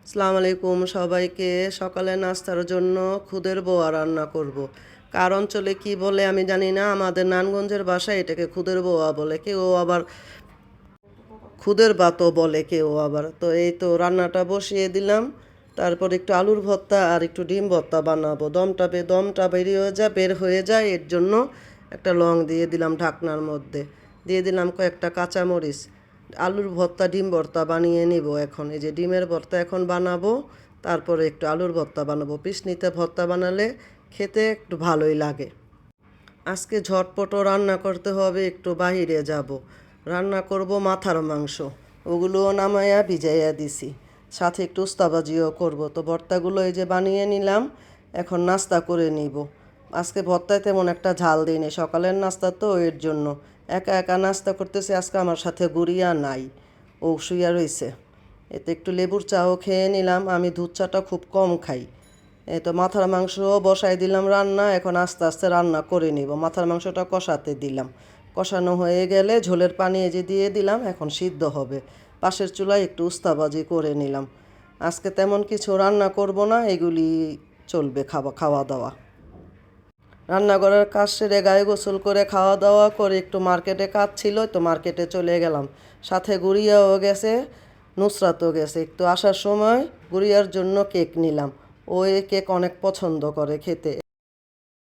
আসসালামু আলাইকুম সবাইকে। সকালে নাস্তার জন্য খুদের বোয়া রান্না করব। কার অঞ্চলে কি বলে আমি জানি না, আমাদের নারায়ণগঞ্জের ভাষায় এটাকে খুদের বোয়া বলে, কেউ আবার খুদের ভাতও বলে কেউ আবার। তো এই তো রান্নাটা বসিয়ে দিলাম। তারপর একটু আলুর ভর্তা আর একটু ডিম ভর্তা বানাবো। দমটা বের হয়ে যায় এর জন্য একটা লং দিয়ে দিলাম ঢাকনার মধ্যে। দিয়ে দিলাম কয়েকটা কাঁচামরিচ। আলুর ভর্তা ডিম ভর্তা বানিয়ে নিব এখন। এই যে ডিমের ভর্তা এখন বানাবো, তারপরে একটু আলুর ভর্তা বানাবো। পিসনিতে ভর্তা বানালে খেতে একটু ভালোই লাগে। আজকে ঝটপটও রান্না করতে হবে, একটু বাহিরে যাব। রান্না করব মাথার মাংস, ওগুলোও নামাইয়া ভিজাইয়া দিছি। সাথে একটু উস্তাবাজিও করব। তো ভর্তাগুলো এই যে বানিয়ে নিলাম, এখন নাস্তা করে নিব। আজকে ভর্তায় তেমন একটা ঝাল দিইনি, সকালের নাস্তা তো এর জন্য। একা একা নাস্তা করতেছি, আজকে আমার সাথে গুড়িয়া নাই, ও শুইয়া রইছে। এতে একটু লেবুর চাও খেয়ে নিলাম। আমি দুধ চাটা খুব কম খাই। এই তো মাথার মাংস বসাই দিলাম রান্না, এখন আস্তে আস্তে রান্না করে নিব। মাথার মাংসটা কষাতে দিলাম, কষানো হয়ে গেলে ঝোলের পানি এই যে দিয়ে দিলাম, এখন সিদ্ধ হবে। পাশের চুলায় একটু উস্তাবাজি করে নিলাম। আজকে তেমন কিছু রান্না করব না, এগুলি চলবে খাওয়া দাওয়া। রান্নাঘরের কাজ সেরে গায়ে গোসল করে খাওয়া দাওয়া করে একটু মার্কেটে কাজ ছিল, তো মার্কেটে চলে গেলাম। সাথে গুড়িয়াও গেছে, নুসরাতও গেছে। একটু আসার সময় গুড়িয়ার জন্য কেক নিলাম। ও এই কেক অনেক পছন্দ করে খেতে।